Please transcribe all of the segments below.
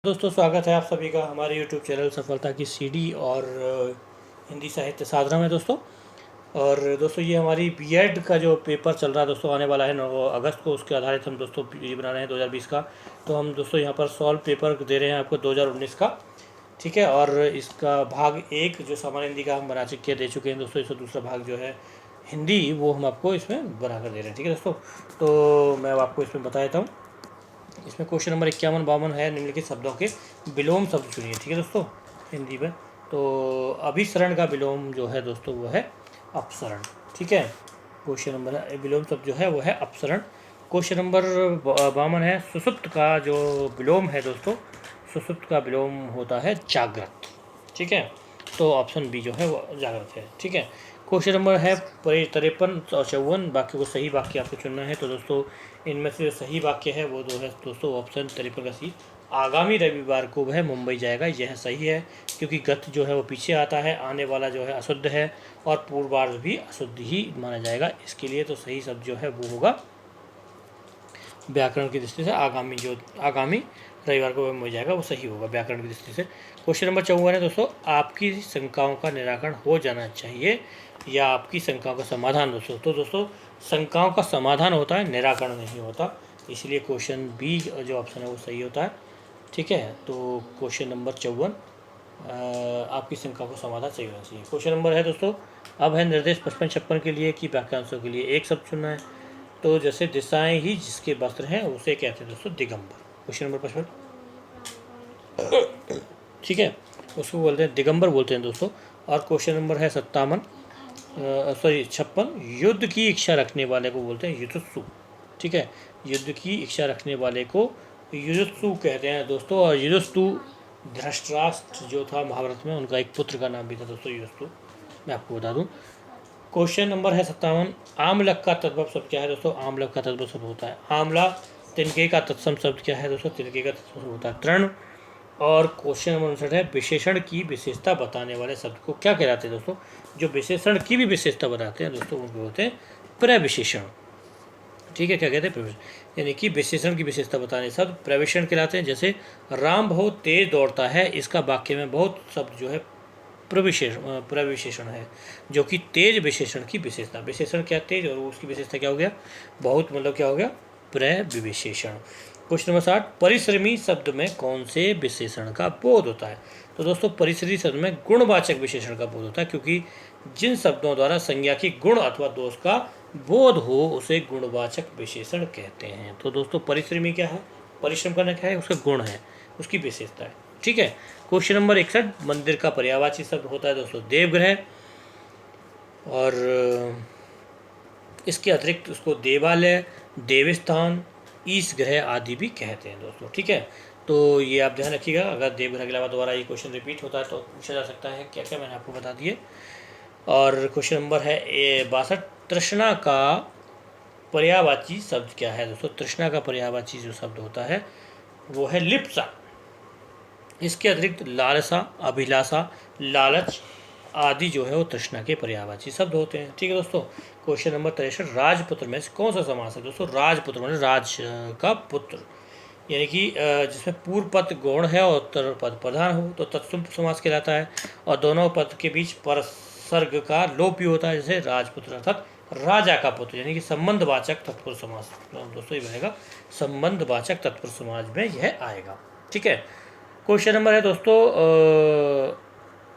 दोस्तों स्वागत है आप सभी का हमारे YouTube चैनल सफलता की सीढ़ी और हिंदी साहित्य साधना में दोस्तों। और दोस्तों ये हमारी बीएड का जो पेपर चल रहा है दोस्तों, आने वाला है 9 अगस्त को, उसके आधारित हम दोस्तों ये बना रहे हैं 2020 का। तो हम दोस्तों यहाँ पर सॉल्व पेपर दे रहे हैं आपको 2019 का, ठीक है। और इसका भाग 1 जो सामान्य हिंदी का हम बना चुके दे चुके हैं दोस्तों, इसका दूसरा भाग जो है हिंदी वो हम आपको इसमें बना कर दे रहे हैं, ठीक है दोस्तों। तो मैं अब आपको इसमें बता देता हूँ। इसमें क्वेश्चन नंबर 51-52 है, निम्नलिखित शब्दों के विलोम शब्द चुनिए, ठीक है दोस्तों, हिंदी में। तो अभिसरण का विलोम जो है दोस्तों वो है अपसरण, ठीक है। क्वेश्चन नंबर है विलोम शब्द जो है वो है अपसरण। क्वेश्चन नंबर 52 है, सुसुप्त का जो विलोम है दोस्तों, सुसुप्त का विलोम होता है जागृत, ठीक है। तो ऑप्शन बी जो है वो जागृत है, ठीक है। क्वेश्चन नंबर है 53 और 54 वाक्य को सही वाक्य आपको चुनना है। तो दोस्तों इनमें से जो सही वाक्य है वो जो है दोस्तों ऑप्शन 53 का सी, आगामी रविवार को वह मुंबई जाएगा, यह सही है क्योंकि गत जो है वो पीछे आता है, आने वाला जो है अशुद्ध है और पूर्वार्ध भी अशुद्ध ही माना जाएगा। इसके लिए तो सही शब्द जो है वो होगा व्याकरण की दृष्टि से आगामी रविवार को वह मुंबई जाएगा, वो सही होगा व्याकरण की दृष्टि से। क्वेश्चन नंबर 54 है दोस्तों, आपकी शंकाओं का निराकरण हो जाना चाहिए या आपकी शंकाओं का समाधान दोस्तों। तो दोस्तों शंकाओं का समाधान होता है, निराकरण नहीं होता, इसलिए क्वेश्चन बी जो ऑप्शन है वो सही होता है, ठीक है। तो क्वेश्चन नंबर 54 आपकी शंका को समाधान सही होना चाहिए। क्वेश्चन नंबर है दोस्तों, अब है निर्देश 55-56 के लिए कि वाक्यांशों के लिए एक शब्द चुनना है। तो जैसे दिशाएं ही जिसके वस्त्र हैं उसे कहते हैं दोस्तों दिगंबर, क्वेश्चन नंबर 55, ठीक है, उसको बोलते हैं दिगंबर बोलते हैं दोस्तों। और क्वेश्चन नंबर है 56, युद्ध की इच्छा रखने वाले को बोलते हैं युजुत्सु, ठीक है। युद्ध की इच्छा रखने वाले को युजुत्सु कहते हैं दोस्तों। और युजुत्सु धृतराष्ट्र जो था महाभारत में, उनका एक पुत्र का नाम भी था दोस्तों युजुत्सु, मैं आपको बता दूं। क्वेश्चन नंबर है 57, आमलक का तद्भव शब्द क्या है दोस्तों। आमलक का तद्भव शब्द होता है आमला। तिनके का तत्सम शब्द क्या है दोस्तों। तिनके का तत्सम शब्द होता है तृण। और क्वेश्चन नंबर 59 है, विशेषण की विशेषता बताने वाले शब्द को क्या कहलाते हैं दोस्तों। जो विशेषण की भी विशेषता बताते हैं दोस्तों उनको बोलते हैं प्रविशेषण, ठीक है। क्या कहते हैं प्रविशेषण, यानी कि विशेषण की विशेषता बताने शब्द प्रविशेषण कहलाते हैं। जैसे राम बहुत तेज दौड़ता है, इसका वाक्य में बहुत शब्द जो है प्रविशेषण है, जो कि तेज विशेषण की विशेषता। विशेषण क्या तेज और उसकी विशेषता क्या हो गया बहुत, मतलब क्या हो गया प्रविशेषण। क्वेश्चन नंबर 60, परिश्रमी शब्द में कौन से विशेषण का बोध होता है। तो दोस्तों परिश्रमी शब्द में गुणवाचक विशेषण का बोध होता है, क्योंकि जिन शब्दों द्वारा संज्ञा की गुण अथवा दोष का बोध हो उसे गुणवाचक विशेषण कहते हैं। तो दोस्तों परिश्रमी क्या है, परिश्रम करना क्या है, उसका गुण है, उसकी विशेषता है, ठीक है। क्वेश्चन नंबर 61, मंदिर का पर्यायवाची शब्द होता है दोस्तों देवगृह, और इसके अतिरिक्त उसको देवालय, देवस्थान, ईश गृह आदि भी कहते हैं दोस्तों, ठीक है। तो ये आप ध्यान रखिएगा, अगर देवगृह के अलावा दोबारा ये क्वेश्चन रिपीट होता है तो पूछा जा सकता है क्या क्या, मैंने आपको बता दिए। और क्वेश्चन नंबर है 62, तृष्णा का पर्यायवाची शब्द क्या है दोस्तों। तृष्णा का पर्यायवाची जो शब्द होता है वो है लिप्सा। इसके अतिरिक्त लालसा, अभिलाषा, लालच आदि जो है वो तृष्णा के पर्यायवाची शब्द होते हैं, ठीक है दोस्तों। क्वेश्चन नंबर 63, राजपुत्र में से कौन सा समास है दोस्तों। राजपुत्र मतलब राज का पुत्र, यानी कि जिसमें पूर्व पद गौण है और उत्तर पद प्रधान हो तो तत्सम समास कहलाता है। और दोनों पद के बीच परसर्ग का लोप भी होता है, जैसे राजपुत्र अर्थात राजा का पुत्र, यानी कि संबंधवाचक तत्पुरुष समास दोस्तों ये बनेगा, संबंधवाचक तत्पुरुष समास में यह आएगा, ठीक है। क्वेश्चन नंबर है दोस्तों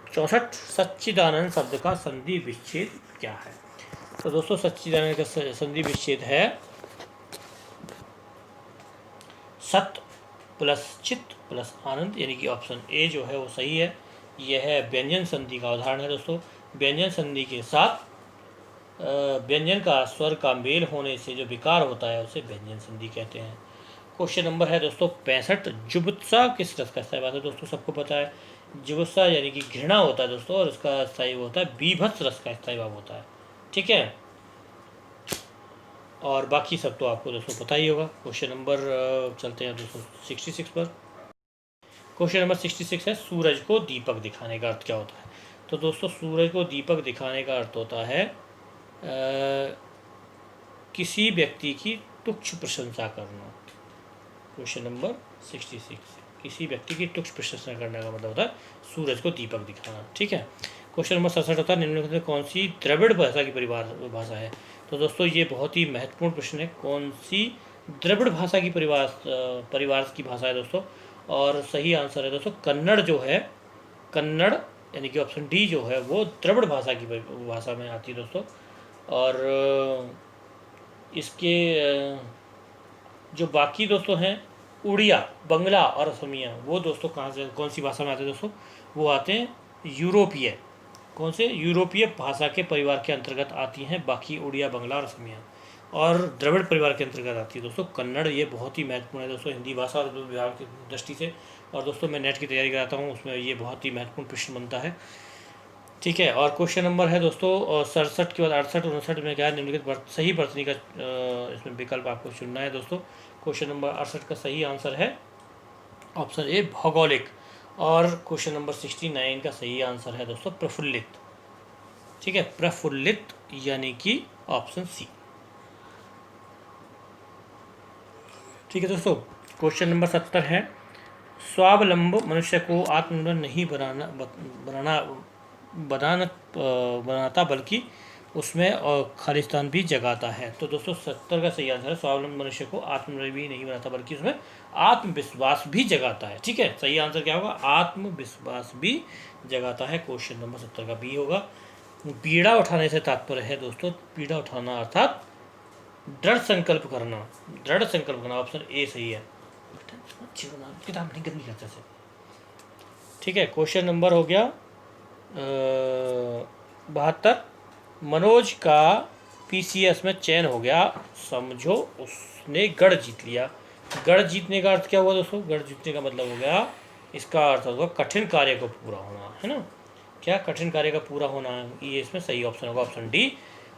64, सच्चिदानंद शब्द का संधि विच्छेद क्या है। तो दोस्तों सच्चिदानंद का संधि विच्छेद है सत प्लस चित प्लस आनंद, यानी कि ऑप्शन ए जो है वो सही है। यह व्यंजन संधि का उदाहरण है दोस्तों। व्यंजन संधि के साथ व्यंजन का स्वर का मेल होने से जो विकार होता है उसे व्यंजन संधि कहते हैं। क्वेश्चन नंबर है दोस्तों 65, जुगुप्सा किस रस का स्थायी भाव है दोस्तों। सबको पता है जुगुप्सा यानी कि घृणा होता है दोस्तों, और उसका स्थायी होता है बीभत्स रस का स्थायी भाव होता है, ठीक है। और बाकी सब तो आपको दोस्तों पता ही होगा। क्वेश्चन नंबर चलते हैं दोस्तों 66 पर। क्वेश्चन नंबर 66 है, सूरज को दीपक दिखाने का अर्थ क्या होता है। तो दोस्तों सूरज को दीपक दिखाने का अर्थ होता है किसी व्यक्ति की तुच्छ प्रशंसा करना। क्वेश्चन नंबर 66 किसी व्यक्ति की तुच्छ प्रशंसा करने का मतलब होता है सूरज को दीपक दिखाना। ठीक है। क्वेश्चन नंबर 67 होता है निम्नलिखित में कौन सी द्रविड़ भाषा की भाषा है। तो दोस्तों ये बहुत ही महत्वपूर्ण प्रश्न है, कौन सी द्रविड़ भाषा की परिवार की भाषा है दोस्तों। और सही आंसर है दोस्तों कन्नड़ जो है, कन्नड़ यानी कि ऑप्शन डी जो है वो द्रविड़ भाषा की भाषा में आती है दोस्तों। और इसके जो बाकी दोस्तों हैं उड़िया, बंगला और असमिया, वो दोस्तों कहाँ से, कौन सी भाषा में आते हैं दोस्तों, वो आते हैं यूरोपीय, कौन से, यूरोपीय भाषा के परिवार के अंतर्गत आती हैं बाकी उड़िया, बंगला और असमिया। और द्रविड़ परिवार के अंतर्गत आती है दोस्तों कन्नड़। ये बहुत ही महत्वपूर्ण है दोस्तों हिंदी भाषा और विभाग की दृष्टि से। और दोस्तों मैं नेट की तैयारी कराता हूँ, उसमें ये बहुत ही महत्वपूर्ण प्रश्न बनता है। ठीक है। और क्वेश्चन नंबर है दोस्तों 67 के बाद 68 59 में क्या है, निम्नलिखित सही वर्तनी का इसमें विकल्प आपको चुनना है दोस्तों। क्वेश्चन नंबर 68 का सही आंसर है ऑप्शन ए भौगोलिक। और क्वेश्चन नंबर 69 का सही आंसर है दोस्तों प्रफुल्लित। ठीक है, प्रफुल्लित यानी कि ऑप्शन सी। ठीक है दोस्तों। क्वेश्चन नंबर 70 है स्वावलंब मनुष्य को आत्मनिर्भर नहीं बनाता बल्कि उसमें खालिस्तान भी जगाता है। तो दोस्तों 70 का सही आंसर है स्वावलंबी मनुष्य को आत्मनिर्भर भी नहीं बनाता बल्कि उसमें आत्मविश्वास भी जगाता है। ठीक है, सही आंसर क्या होगा, आत्मविश्वास भी जगाता है। क्वेश्चन नंबर 70 का बी होगा। पीड़ा उठाने से तात्पर्य है दोस्तों, पीड़ा उठाना अर्थात दृढ़ संकल्प करना, दृढ़ संकल्प करना, ऑप्शन ए सही है। किताब नहीं करनी करते से। ठीक है, क्वेश्चन नंबर हो गया 72। मनोज का पीसीएस में चयन हो गया, समझो उसने गढ़ जीत लिया। गढ़ जीतने का अर्थ क्या हुआ दोस्तों, गढ़ जीतने का मतलब हो गया, इसका अर्थ होगा कठिन कार्य को पूरा होना, है ना। क्या कठिन कार्य का पूरा होना है, ये इसमें सही ऑप्शन होगा, ऑप्शन डी।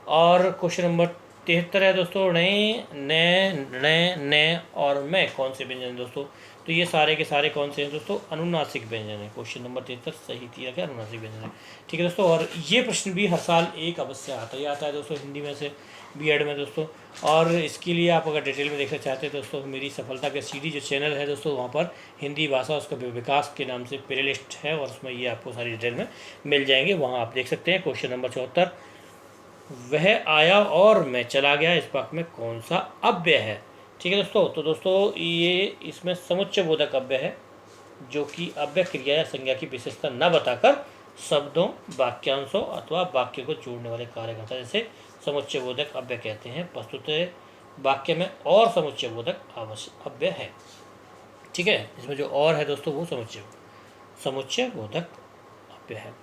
और क्वेश्चन नंबर 73 है दोस्तों ने और मैं कौन से व्यंजन है दोस्तों। तो ये सारे के सारे कौन से हैं दोस्तों, अनुनासिक व्यंजन है। क्वेश्चन नंबर 73 सही दिया गया, अनुनासिक व्यंजन है। ठीक है दोस्तों। और ये प्रश्न भी हर साल एक अवश्य आता है दोस्तों हिंदी में से बीएड में दोस्तों। और इसके लिए आप अगर डिटेल में देखना चाहते हैं दोस्तों, मेरी सफलता के सीडी जो चैनल है दोस्तों, वहाँ पर हिंदी भाषा उसका विकास के नाम से प्ले लिस्ट है और उसमें ये आपको सारी डिटेल में मिल जाएंगे, वहाँ आप देख सकते हैं। क्वेश्चन नंबर 74, वह आया और मैं चला गया, इस वाक्य में कौन सा अव्यय है। ठीक है दोस्तों। तो दोस्तों ये इसमें समुच्चय बोधक अव्यय है, जो कि अव्यय क्रिया या संज्ञा की विशेषता न बताकर शब्दों, वाक्यांशों अथवा वाक्य को जोड़ने वाले कार्य करता है, जैसे समुच्चय बोधक अव्यय कहते हैं। वस्तुतः वाक्य में और समुच्चय बोधक अव्यय है। ठीक है, इसमें जो और है दोस्तों वो समुच्चय बोधक अव्यय है।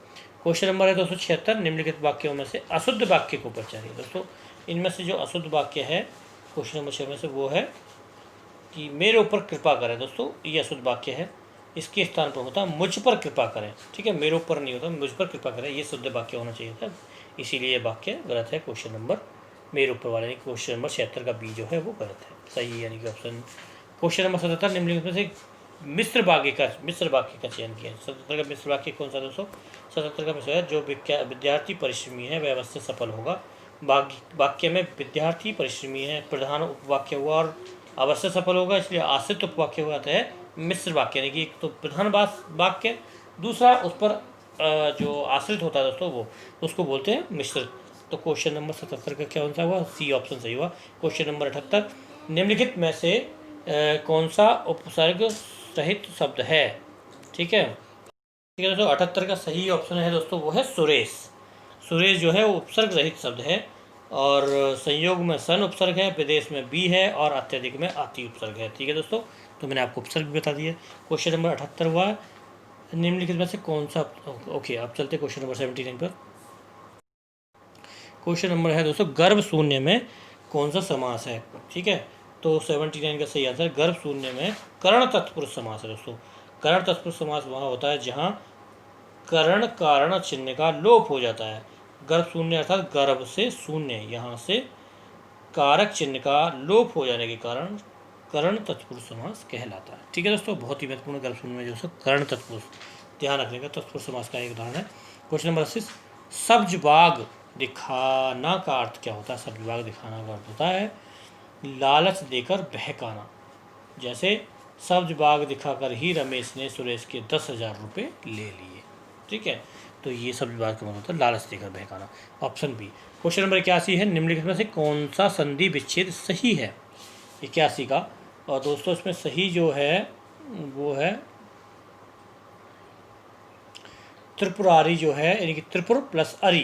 क्वेश्चन नंबर है 276, निम्नलिखित वाक्यों में से अशुद्ध वाक्य को पहचानिए। दोस्तों इनमें से जो अशुद्ध वाक्य है क्वेश्चन नंबर 6 में से वो है कि मेरे ऊपर कृपा करें। दोस्तों ये अशुद्ध वाक्य है, इसके स्थान पर होता मुझ पर कृपा करें। ठीक है, मेरे ऊपर नहीं होता, मुझ पर कृपा करें, ये शुद्ध वाक्य होना चाहिए था, इसीलिए ये वाक्य गलत है। क्वेश्चन नंबर मेरे ऊपर वाले यानी क्वेश्चन नंबर 76 का बी जो है वो गलत है, सही यानी कि ऑप्शन। क्वेश्चन नंबर 77, निम्नलिखित में से मिश्र वाक्य का चयन किया। 77 का मिश्र वाक्य कौन सा दोस्तों, 77 का मिश्र है जो विद्यार्थी परिश्रमी है वह अवश्य सफल होगा। वाक्य में विद्यार्थी परिश्रमी है प्रधान उपवाक्य हुआ और अवश्य सफल होगा, इसलिए आश्रित उपवाक्य हुआ है मिश्र वाक्य, यानी कि एक तो प्रधान वाक्य, दूसरा उस पर जो आश्रित होता है दोस्तों वो, उसको बोलते हैं मिश्र। तो क्वेश्चन नंबर 77 का क्या हुआ, सी ऑप्शन सही हुआ। क्वेश्चन नंबर 78, निम्नलिखित में से कौन सा उपसर्ग रहित शब्द है। ठीक है दोस्तों, 78 का सही ऑप्शन है दोस्तों वो है सुरेश। सुरेश जो है वो उपसर्ग रहित शब्द है, और संयोग में सन उपसर्ग है, विदेश में बी है, और अत्यधिक में आति उपसर्ग है। ठीक है दोस्तों, तो मैंने आपको उपसर्ग भी बता दिए। क्वेश्चन नंबर 78 हुआ निम्नलिखित में से कौन सा, ओके अब चलते क्वेश्चन नंबर 79 पर। क्वेश्चन नंबर है दोस्तों गर्भ शून्य में कौन सा समास है। ठीक है, तो 79 का सही आंसर गर्भ शून्य में कर्ण तत्पुरुष समास है दोस्तों। कर्ण तत्पुरुष समास वहाँ होता है जहाँ कर्ण कारण चिन्ह का लोप हो जाता है। गर्भ शून्य अर्थात गर्भ से शून्य, यहाँ से कारक चिन्ह का लोप हो जाने के कारण कर्ण तत्पुरुष समास कहलाता है। ठीक है दोस्तों, बहुत ही महत्वपूर्ण गर्भ शून्य में जो है कर्ण तत्पुरुष, ध्यान रखने का तत्पुरुष समास का एक उदाहरण है। क्वेश्चन नंबर 80, सब्ज बाग दिखाना का अर्थ क्या होता है। सब्ज बाग दिखाना का अर्थ होता है लालच देकर बहकाना। जैसे सब्ज बाग दिखाकर ही रमेश ने सुरेश के 10,000 रुपये ले लिए। ठीक है, तो ये सब्ज बाग का मतलब होता है लालच देकर बहकाना। Option B. क्वेश्चन नंबर 81 है, निम्नलिखित में से कौन सा संधि विच्छेद सही है 81 का। और दोस्तों इसमें सही जो है वो है त्रिपुरारी जो है, यानी कि त्रिपुर प्लस अरि,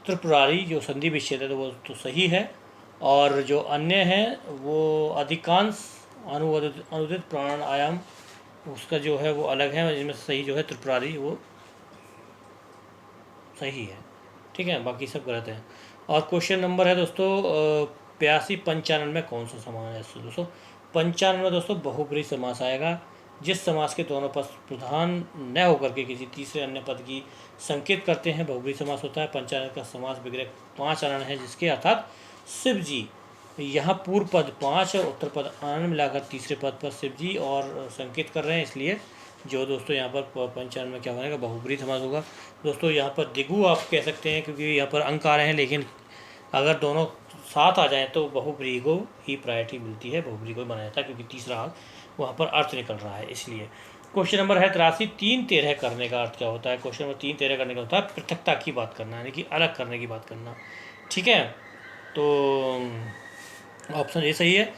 त्रिपुरारी जो संधि विच्छेद है तो वो तो सही है। और जो अन्य है वो अधिकांश अनुदित प्राण आयाम, उसका जो है वो अलग है, जिसमें सही जो है त्रिपुरारी वो सही है। ठीक है, बाकी सब गलत है। और क्वेश्चन नंबर है दोस्तों 82 95 में कौन सा समास है दोस्तों। 95 में दोस्तों बहुब्रीहि समास आएगा। जिस समास के दोनों पद प्रधान न होकर के किसी तीसरे अन्य पद की संकेत करते हैं बहुब्रीहि समास होता है। 95 का समास विग्रह 5 अनन है, जिसके अर्थात शिव जी, यहाँ पूर्व पद 5 और उत्तर पद अनन मिलाकर तीसरे पद पर शिव जी और संकेत कर रहे हैं, इसलिए जो दोस्तों यहाँ पर 95 में क्या बनेगा, बहुब्रीहि समास होगा। दोस्तों यहाँ पर दिगु आप कह सकते हैं, क्योंकि यहाँ पर अंक आ रहे हैं, लेकिन अगर दोनों साथ आ जाएं तो बहुब्रीहि को ही प्रायोरिटी मिलती है, बहुब्रीहि को बनाया जाता है, क्योंकि तीसरा अंक वहाँ पर अर्थ निकल रहा है इसलिए। क्वेश्चन नंबर है 83 3-13 करने का अर्थ क्या होता है। क्वेश्चन नंबर 3-13 करने का होता है पृथकता की बात करना, यानी कि अलग करने की बात करना। ठीक है, तो ऑप्शन ए सही है।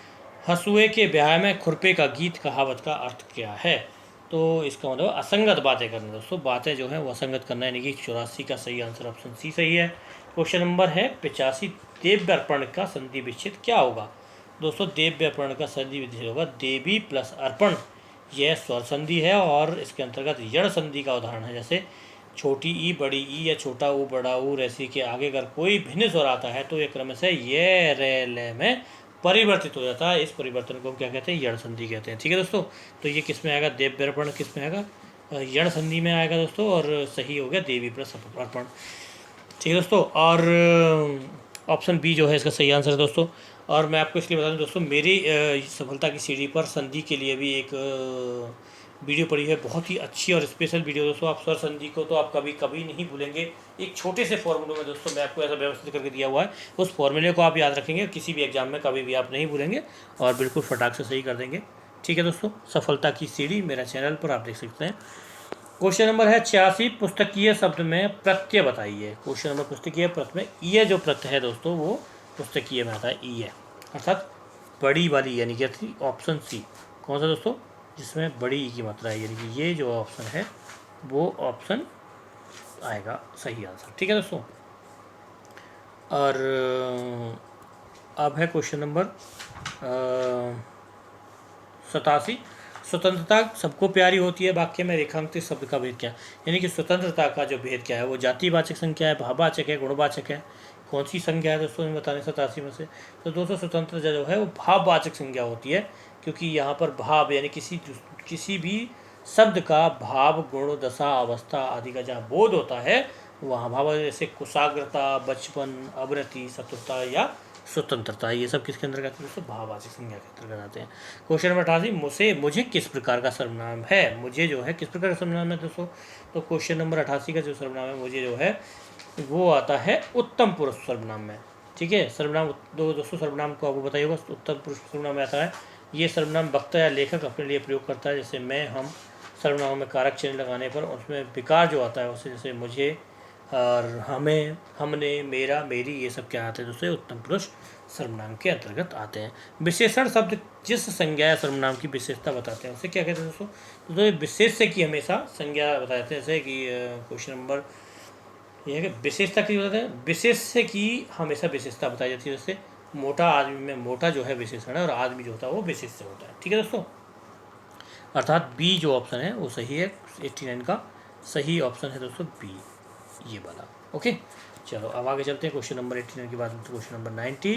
हंसुए के ब्याह में खुरपे का गीत कहावत का अर्थ क्या है। तो इसका मतलब असंगत बातें करना। दोस्तों बातें जो है वो असंगत करना, यानी कि 84 का सही आंसर ऑप्शन सी सही है। क्वेश्चन नंबर है 85 देव्य अर्पण का संधि विच्छेद क्या होगा। दोस्तों देव्य अर्पण का संधि विच्छेद होगा देवी प्लस अर्पण, यह स्वर संधि है और इसके अंतर्गत यण संधि का उदाहरण है। जैसे छोटी ई बड़ी ई या छोटा ऊ बड़ा ऊ रैसी के आगे अगर कोई भिन्न स्वर आता है तो ये क्रमशः ये रे ले में परिवर्तित हो जाता है। इस परिवर्तन को हम क्या कहते हैं, यण संधि कहते हैं। ठीक है दोस्तों, तो ये किस में आएगा, देव्य अर्पण किस में आएगा, यण संधि में आएगा दोस्तों, और सही हो गया देवी प्लस अर्पण। ठीक है दोस्तों, और ऑप्शन बी जो है इसका सही आंसर है दोस्तों। और मैं आपको इसलिए बता दूं दोस्तों, मेरी सफलता की सीढ़ी पर संधि के लिए भी एक वीडियो पड़ी है, बहुत ही अच्छी और स्पेशल वीडियो दोस्तों। आप स्वर संधि को तो आप कभी कभी नहीं भूलेंगे। एक छोटे से फॉर्मूले में दोस्तों मैं आपको ऐसा व्यवस्थित करके दिया हुआ है, उस फॉर्मूले को आप याद रखेंगे, किसी भी एग्जाम में कभी भी आप नहीं भूलेंगे और बिल्कुल फटाक से सही कर देंगे। ठीक है दोस्तों, सफलता की सीढ़ी मेरा चैनल पर आप देख सकते हैं। क्वेश्चन नंबर है 86 पुस्तकीय शब्द में प्रत्यय बताइए। क्वेश्चन नंबर पुस्तकीय प्रत्यय में ये जो प्रत्यय है दोस्तों वो पुस्तकीय में आता है, ई है, अर्थात बड़ी वाली, यानी कि ऑप्शन सी। कौन सा दोस्तों, जिसमें बड़ी ई की मात्रा है, यानी कि ये जो ऑप्शन है वो ऑप्शन आएगा सही आंसर। ठीक है दोस्तों, और अब है क्वेश्चन नंबर 87 स्वतंत्रता सबको प्यारी होती है वाक्य में रेखांकित शब्द का भेद क्या है। यानी कि स्वतंत्रता का जो भेद क्या है, वो जातिवाचक संख्या है, भाववाचक है, गुणवाचक है, कौन सी संख्या है दोस्तों बताने 87 में से। तो दोस्तों स्वतंत्रता जो है वो भाववाचक संख्या होती है, क्योंकि यहाँ पर भाव यानी किसी भी शब्द का भाव गुण दशा अवस्था आदि का जहाँ बोध होता है वहाँ भाव, जैसे कुशाग्रता, बचपन, अवनति, शत्रुता या स्वतंत्रता, ये सब किसके अंदर आते हैं दोस्तों, भाववाचक संज्ञा के अंतर्गत आते हैं। क्वेश्चन नंबर 88 मुझे किस प्रकार का सर्वनाम है। मुझे जो है किस प्रकार का सर्वनाम है दोस्तों। तो क्वेश्चन नंबर 88 का जो सर्वनाम है मुझे जो है वो आता है उत्तम पुरुष सर्वनाम में। ठीक है, सर्वनाम दोस्तों सर्वनाम को आपको बताइएगा, उत्तम पुरुष सर्वनाम में आता है। ये सर्वनाम वक्ता या लेखक अपने लिए प्रयोग करता है, जैसे मैं, हम। सर्वनामों में कारक चिन्ह लगाने पर उसमें विकार जो आता है उससे, जैसे मुझे और हमें, हमने, मेरा, मेरी, ये सब क्या आते हैं दोस्तों, उत्तम पुरुष सर्वनाम के अंतर्गत आते हैं। विशेषण शब्द जिस संज्ञा या सर्वनाम की विशेषता बताते हैं उसे क्या कहते हैं दोस्तों। तो विशेष से की हमेशा संज्ञा बताते हैं, जैसे कि क्वेश्चन नंबर ये है कि विशेषता की बताते हैं, विशेष से की हमेशा विशेषता बताई जाती है। जैसे मोटा आदमी में मोटा जो है विशेषण है और आदमी जो होता है वो विशेष से होता है। ठीक है दोस्तों, अर्थात बी जो ऑप्शन है वो सही है। 89 का सही ऑप्शन है दोस्तों बी, ये वाला। ओके, चलो अब आगे चलते हैं। क्वेश्चन नंबर 89 के बाद क्वेश्चन नंबर 90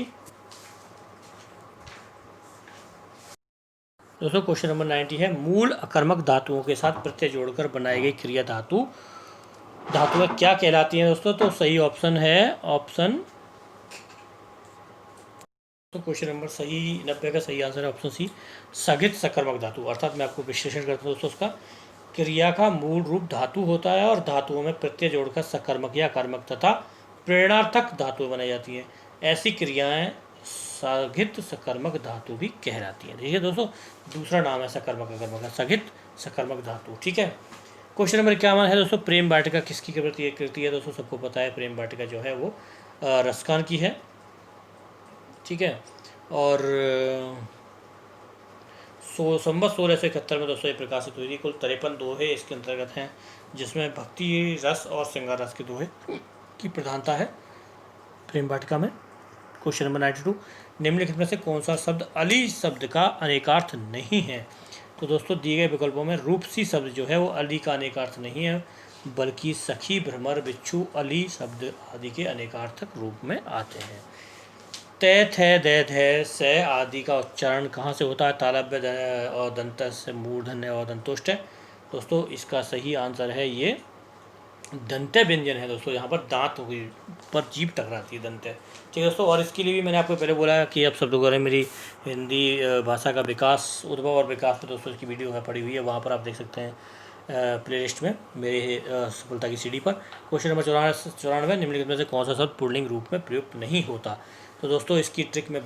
दोस्तों। क्वेश्चन नंबर 90 है मूल अकर्मक धातुओं के साथ प्रत्यय जोड़कर बनाई गई क्रिया धातुएं क्या कहलाती हैं दोस्तों। तो सही ऑप्शन है ऑप्शन, तो क्वेश्चन नंबर सही 90 का सही आंसर है ऑप्शन सी, सगित सकर्मक धातु। अर्थात मैं आपको विश्लेषण करता हूँ दोस्तों, उसका क्रिया का मूल रूप धातु होता है और धातुओं में प्रत्यय जोड़कर सकर्मक या कर्मक तथा प्रेरणार्थक धातुएं बनाई जाती हैं। ऐसी क्रियाएं सघित सकर्मक धातु भी कहलाती है। देखिए दोस्तों, दूसरा नाम है सकर्मक अकर्मक, सघित सकर्मक धातु। ठीक है। क्वेश्चन नंबर 51 है दोस्तों, प्रेम वाटिका किसकी कृति है? दोस्तों सबको पता है प्रेम वाटिका जो है वो रसखान की है। ठीक है। और संवत 1671 में दोस्तों ये प्रकाशित हुई थी। कुल 53 दोहे इसके अंतर्गत हैं, जिसमें भक्ति रस और श्रृंगार रस के दोहे की प्रधानता है प्रेम वाटिका में। क्वेश्चन नंबर 92, निम्नलिखित में से कौन सा शब्द अली शब्द का अनेकार्थ नहीं है? तो दोस्तों दिए गए विकल्पों में रूपसी शब्द जो है वो अली का अनेकार्थ नहीं है, बल्कि सखी, भ्रमर, बिच्छू, अली शब्द आदि के अनेकार्थक रूप में आते हैं। तय, थे, दे, धे, से आदि का उच्चारण कहाँ से होता है? तालव्य और दंत से मूर्धन्य और दंतोष्ट है। दोस्तों इसका सही आंसर है ये दंत्य व्यंजन है। दोस्तों यहाँ पर दांत पर जीभ टकराती है, दंत्य। ठीक है दोस्तों, और इसके लिए भी मैंने आपको पहले बोला कि अब शब्द वगैरह मेरी हिंदी भाषा का विकास, उद्भव और विकास में दोस्तों इसकी वीडियो है पड़ी हुई है, वहाँ पर आप देख सकते हैं प्लेलिस्ट में मेरे सफलता की सीडी पर। क्वेश्चन नंबर 94, निम्नलिखित में से कौन सा शब्द पुल्लिंग रूप में प्रयुक्त नहीं होता? तो दोस्तों इसकी ट्रिक मैं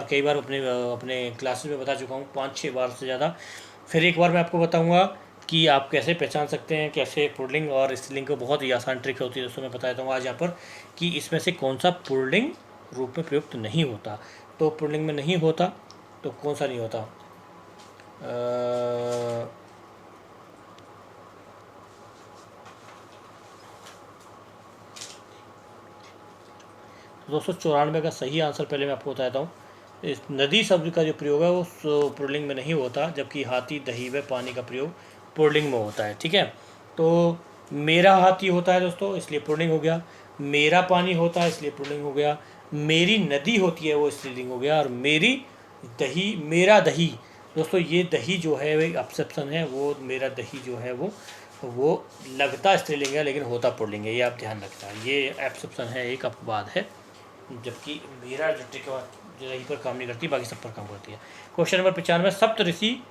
कई बार अपने क्लासेस में बता चुका हूँ, 5-6 बार से ज़्यादा। फिर एक बार मैं आपको बताऊँगा कि आप कैसे पहचान सकते हैं, कैसे पुल्लिंग और स्त्रीलिंग को। बहुत ही आसान ट्रिक होती है दोस्तों, मैं बता देता हूँ आज यहाँ पर कि इसमें से कौन सा पुल्लिंग रूप में प्रयुक्त नहीं होता। तो पुल्लिंग में नहीं होता तो कौन सा नहीं होता? दोस्तों 94 का सही आंसर पहले मैं आपको बताता हूँ। इस नदी शब्द का जो प्रयोग है वो पुल्लिंग में नहीं होता, जबकि हाथी, दही व पानी का प्रयोग पुल्लिंग में होता है। ठीक है। तो मेरा हाथी होता है दोस्तों, इसलिए पुल्लिंग हो गया। मेरा पानी होता है, इसलिए पुल्लिंग हो गया। मेरी नदी होती है, वो स्त्रीलिंग हो गया। और मेरी दही, मेरा दही, दोस्तों ये दही जो है वो अपसेप्शन है, वो मेरा दही जो है वो लगता स्त्रीलिंग है लेकिन होता पुल्लिंग है, ये आप ध्यान रखना। ये एक्सेप्शन है, एक अपवाद है, जबकि मेरा जो ट्रिक यहीं पर काम नहीं करती, बाकी सब पर काम करती है। क्वेश्चन नंबर 95, सप्तऋषि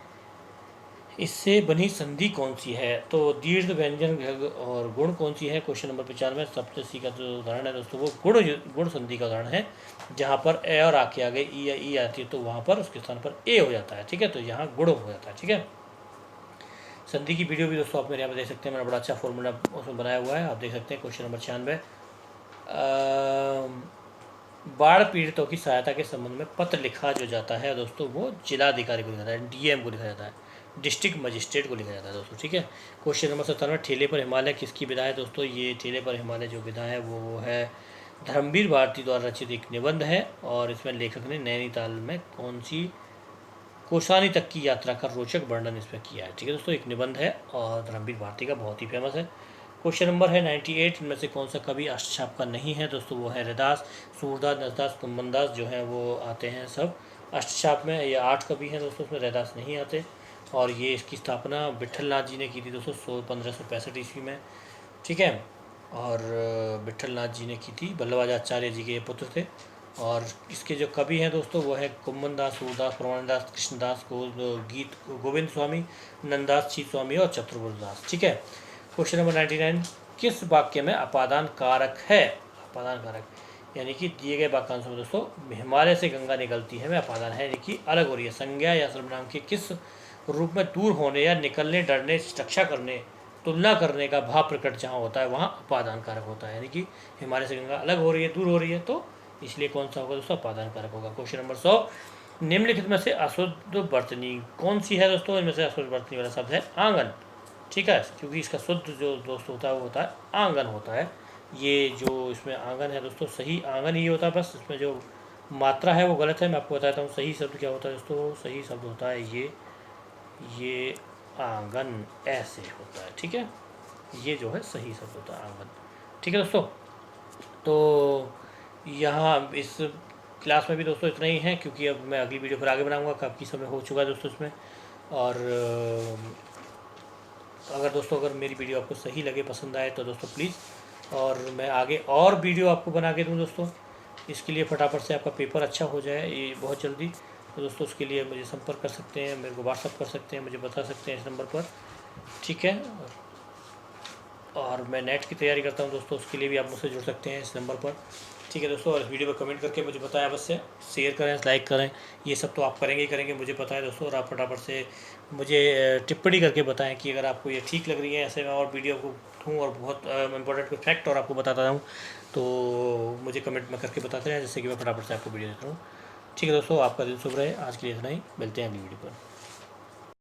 इससे बनी संधि कौन सी है? तो दीर्घ, व्यंजन, घ और गुण कौन सी है? क्वेश्चन नंबर 95 सप्तऋषि का जो उदाहरण है दोस्तों वो गुण संधि का उदाहरण है, जहाँ पर ए और आ के आगे ई या ई आती है तो वहाँ पर उसके स्थान पर ए हो जाता है। ठीक है, तो यहाँ गुण हो जाता है। ठीक है। संधि की वीडियो भी दोस्तों आप मेरे यहाँ पर देख सकते हैं, मैंने बड़ा अच्छा फॉर्मूला उसमें बनाया हुआ है, आप देख सकते हैं। क्वेश्चन नंबर 96, बाढ़ पीड़ितों की सहायता के संबंध में पत्र लिखा जो जाता है दोस्तों वो जिलाधिकारी को लिखा जाता है, डीएम को लिखा जाता है, डिस्ट्रिक्ट मजिस्ट्रेट को लिखा जाता है दोस्तों। ठीक है। क्वेश्चन नंबर 97, ठेले पर हिमालय किसकी विधा है? दोस्तों ये ठेले पर हिमालय जो विधा है वो है धर्मवीर भारती द्वारा रचित एक निबंध है, और इसमें लेखक ने नैनीताल में कौन सी कोसानी तक की यात्रा का रोचक वर्णन इसमें किया है। ठीक है दोस्तों, एक निबंध है और धर्मवीर भारती का, बहुत ही फेमस है। क्वेश्चन नंबर है 98, इनमें से कौन सा कवि अष्टछाप का नहीं है? दोस्तों वो है रैदास, सूरदास, नसदास, कुंभनदास जो हैं वो आते हैं सब अष्टछाप में। ये 8 कवि हैं दोस्तों, उसमें रैदास नहीं आते। और ये इसकी स्थापना विट्ठलनाथ जी ने की थी दोस्तों 1565 ईस्वी में। ठीक है। और विट्ठलनाथ जी ने की थी, वल्लभाचार्य जी के ये पुत्र थे। और इसके जो कवि हैं दोस्तों वो है कुंभनदास, सूरदास, प्रमाणदास, कृष्णदास, गीत गोविंद स्वामी, नंददास, शीत स्वामी और चतुर्भुजदास। ठीक है। क्वेश्चन नंबर 99, किस वाक्य में अपादान कारक है? अपादान कारक यानी कि दिए गए वाक्यांश में दोस्तों हिमालय से गंगा निकलती है में अपादान है, यानी कि अलग हो रही है। संज्ञा या सर्वनाम के किस रूप में दूर होने या निकलने, डरने, रक्षा करने, तुलना करने का भाव प्रकट जहाँ होता है वहाँ अपादान कारक होता है। यानी कि हिमालय से गंगा अलग हो रही है, दूर हो रही है, तो इसलिए कौन सा होगा दोस्तों? अपादान कारक होगा। क्वेश्चन नंबर 100, निम्नलिखित में से अशुद्ध वर्तनी कौन सी है? दोस्तों इनमें से अशुद्ध वर्तनी वाला शब्द है आंगन। ठीक है, क्योंकि इसका शुद्ध जो दोस्त होता है वो होता है आंगन होता है। ये जो इसमें आंगन है दोस्तों, सही आंगन ही होता है, बस इसमें जो मात्रा है वो गलत है। मैं आपको बताता हूँ सही शब्द क्या होता है दोस्तों। सही शब्द होता है ये आंगन, ऐसे होता है। ठीक है, ये जो है सही शब्द होता है आंगन। ठीक है दोस्तों, तो यहाँ इस क्लास में भी दोस्तों इतना ही है, क्योंकि अब मैं अगली वीडियो फिर आगे बनाऊँगा, काफ़ी समय हो चुका है दोस्तों इसमें। और अगर मेरी वीडियो आपको सही लगे, पसंद आए तो दोस्तों प्लीज़, और मैं आगे और वीडियो आपको बना के दूँ दोस्तों। इसके लिए फटाफट से आपका पेपर अच्छा हो जाए ये बहुत जल्दी, तो दोस्तों उसके लिए मुझे संपर्क कर सकते हैं, मेरे को व्हाट्सअप कर सकते हैं, मुझे बता सकते हैं इस नंबर पर। ठीक है। और मैं नेट की तैयारी करता हूँ दोस्तों, उसके लिए भी आप मुझसे जुड़ सकते हैं इस नंबर पर। ठीक है दोस्तों, और इस वीडियो पर कमेंट करके मुझे बताएं अवश्य, शेयर करें, लाइक करें, ये सब तो आप करेंगे ही करेंगे, मुझे पता है दोस्तों। और आप फटाफट से मुझे टिप्पणी करके बताएं कि अगर आपको ये ठीक लग रही है, ऐसे मैं और वीडियो को दूँ और बहुत इंपॉर्टेंट फैक्ट और आपको बताता हूँ, तो मुझे कमेंट में करके बताते हैं, जिससे कि मैं फटाफट से आपको वीडियो देता हूँ। ठीक है दोस्तों, आपका दिन शुभ रहे। आज के लिए इतना ही, मिलते हैं अगली वीडियो पर।